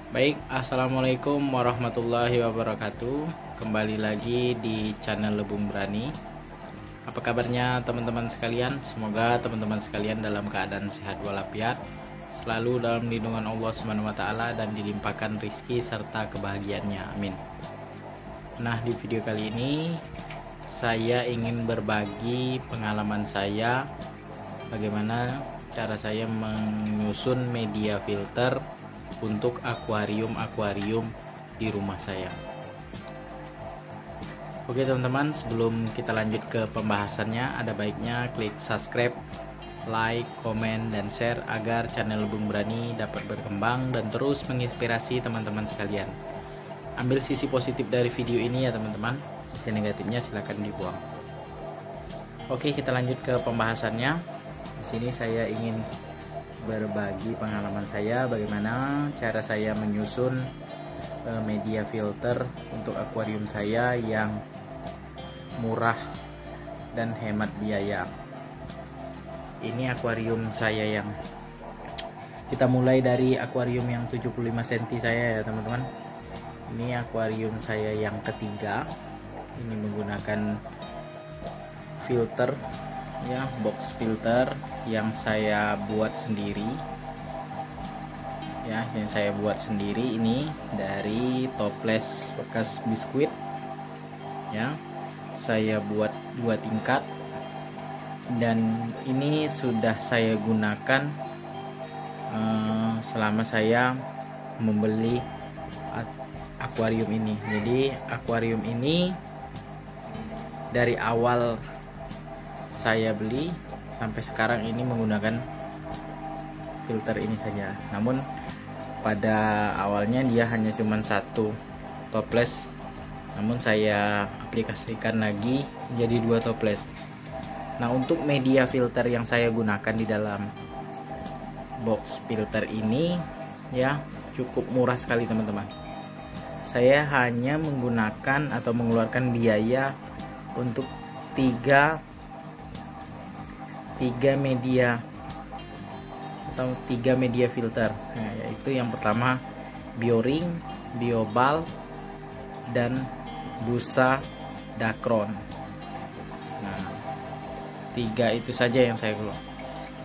Baik, assalamualaikum warahmatullahi wabarakatuh. Kembali lagi di channel Lebung Berani. Apa kabarnya teman-teman sekalian? Semoga teman-teman sekalian dalam keadaan sehat walafiat, selalu dalam lindungan Allah SWT dan dilimpahkan rizki serta kebahagiaannya. Amin. Nah, di video kali ini saya ingin berbagi pengalaman saya bagaimana cara saya menyusun media filter untuk akuarium di rumah saya. Oke teman-teman, sebelum kita lanjut ke pembahasannya, ada baiknya klik subscribe, like, komen, dan share agar channel Lebung Berani dapat berkembang dan terus menginspirasi teman-teman sekalian. Ambil sisi positif dari video ini ya teman-teman, sisi negatifnya silahkan dibuang. Oke, kita lanjut ke pembahasannya. Di sini saya ingin berbagi pengalaman saya bagaimana cara saya menyusun media filter untuk akuarium saya yang murah dan hemat biaya. Ini akuarium saya yang kita mulai dari akuarium yang 75 cm saya ya teman-teman. Ini akuarium saya yang ketiga. Ini menggunakan filter ya, box filter yang saya buat sendiri ya, yang saya buat sendiri. Ini dari toples bekas biskuit ya, saya buat 2 tingkat dan ini sudah saya gunakan selama saya membeli akuarium ini. Jadi akuarium ini dari awal saya beli sampai sekarang ini menggunakan filter ini saja. Namun pada awalnya dia hanya cuma 1 toples, namun saya aplikasikan lagi jadi 2 toples. Nah, untuk media filter yang saya gunakan di dalam box filter ini ya cukup murah sekali teman-teman. Saya hanya menggunakan atau mengeluarkan biaya untuk 3 media atau 3 media filter, nah, yaitu yang pertama Bioring, Biobal, dan busa Dacron. Nah, 3 itu saja yang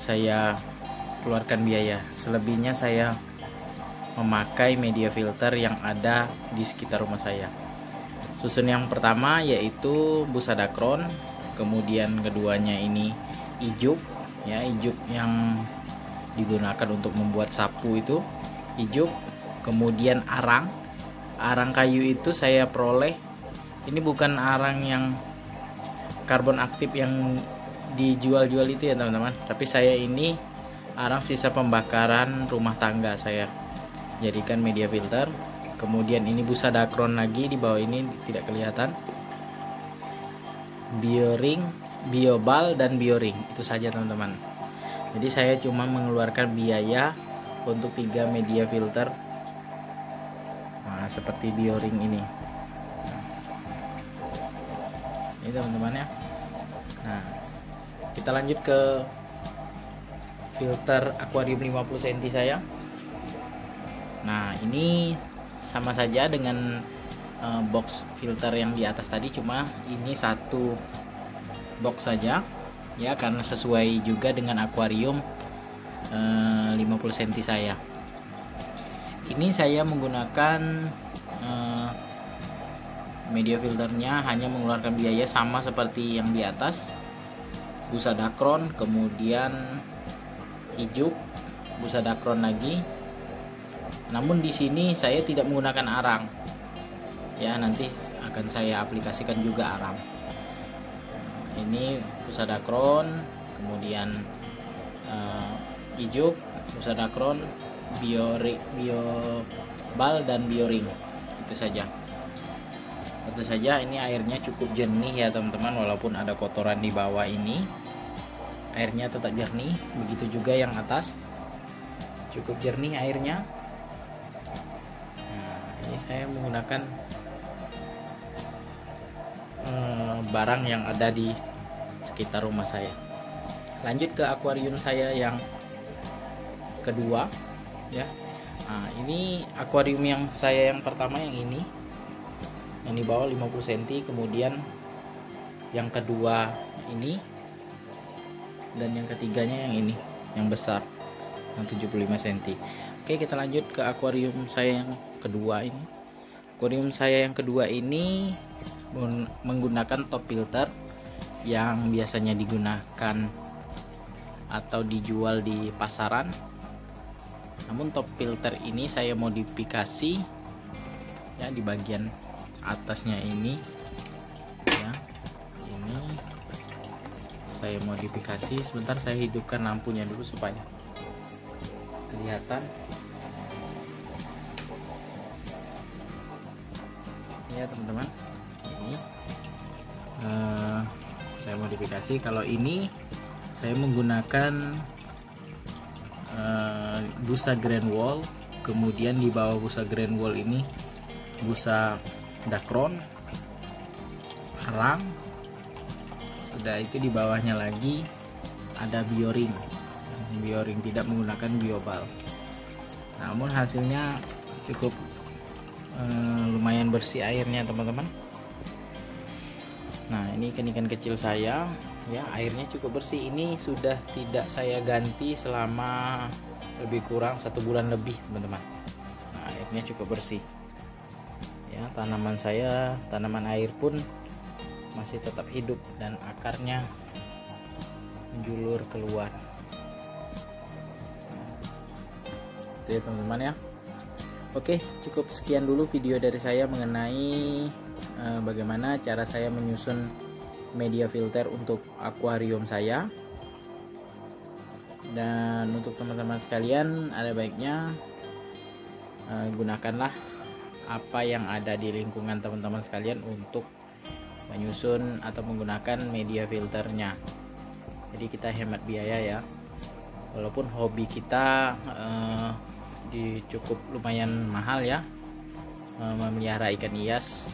saya keluarkan biaya. Selebihnya saya memakai media filter yang ada di sekitar rumah saya. Susun yang pertama yaitu busa Dacron, kemudian keduanya ini ijuk ya, ijuk yang digunakan untuk membuat sapu itu ijuk, kemudian arang kayu itu saya peroleh, ini bukan arang yang karbon aktif yang dijual-jual itu ya teman-teman, tapi saya ini arang sisa pembakaran rumah tangga saya jadikan media filter. Kemudian ini busa Dacron lagi di bawah ini tidak kelihatan, Bioring, Biobal, dan Bioring. Itu saja teman-teman. Jadi saya cuma mengeluarkan biaya untuk 3 media filter. Nah, seperti Bioring ini. Ini teman-teman ya. Nah, kita lanjut ke filter akuarium 50 cm saya. Nah, ini sama saja dengan box filter yang di atas tadi, cuma ini 1 box saja ya, karena sesuai juga dengan akuarium 50 cm saya. Ini saya menggunakan media filternya hanya mengeluarkan biaya sama seperti yang di atas, busa Dacron, kemudian ijuk, busa Dacron lagi. Namun di sini saya tidak menggunakan arang ya, nanti akan saya aplikasikan juga arang. Ini busa Dacron, kemudian ijuk, busa Dacron, Biobal, dan Bioring. Itu saja. Tentu saja ini airnya cukup jernih ya teman-teman, walaupun ada kotoran di bawah ini airnya tetap jernih. Begitu juga yang atas, cukup jernih airnya. Nah, ini saya menggunakan barang yang ada di sekitar rumah saya. Lanjut ke akuarium saya yang kedua ya. Nah, ini akuarium yang saya yang pertama yang ini, yang di bawah 50 cm, kemudian yang kedua ini, dan yang ketiganya yang ini, yang besar, yang 75 cm. Oke, kita lanjut ke akuarium saya yang kedua ini. Akuarium saya yang kedua ini menggunakan top filter yang biasanya digunakan atau dijual di pasaran. Namun top filter ini saya modifikasi ya, di bagian atasnya ini ya, ini saya modifikasi. Sebentar, saya hidupkan lampunya dulu supaya kelihatan. Ya teman-teman, ini saya modifikasi. Kalau ini saya menggunakan busa Grand Wall, kemudian di bawah busa Grand Wall ini busa Dacron, harang. Sudah itu di bawahnya lagi ada bioring, tidak menggunakan biobal. Namun hasilnya cukup lumayan bersih airnya teman-teman. Nah, ini ikan-ikan kecil saya ya, airnya cukup bersih. Ini sudah tidak saya ganti selama lebih kurang 1 bulan lebih teman-teman. Nah, airnya cukup bersih ya. Tanaman saya, tanaman air pun masih tetap hidup dan akarnya menjulur keluar. Itu ya teman-teman ya. Oke, cukup sekian dulu video dari saya mengenai bagaimana cara saya menyusun media filter untuk akuarium saya. Dan untuk teman-teman sekalian, ada baiknya gunakanlah apa yang ada di lingkungan teman-teman sekalian untuk menyusun atau menggunakan media filternya. Jadi kita hemat biaya ya. Walaupun hobi kita cukup lumayan mahal ya, memelihara ikan hias,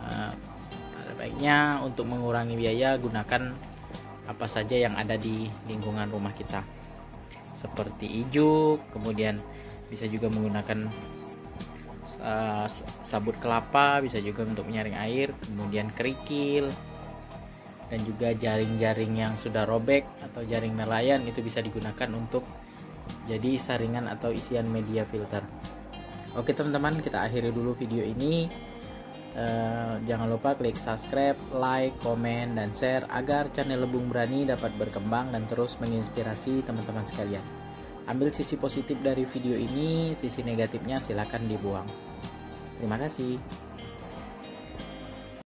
ada baiknya untuk mengurangi biaya gunakan apa saja yang ada di lingkungan rumah kita, seperti ijuk, kemudian bisa juga menggunakan sabut kelapa, bisa juga untuk menyaring air, kemudian kerikil, dan juga jaring-jaring yang sudah robek atau jaring nelayan itu bisa digunakan untuk jadi saringan atau isian media filter. Oke teman-teman, kita akhiri dulu video ini. Jangan lupa klik subscribe, like, komen, dan share agar channel Lebung Berani dapat berkembang dan terus menginspirasi teman-teman sekalian. Ambil sisi positif dari video ini, sisi negatifnya silakan dibuang. Terima kasih.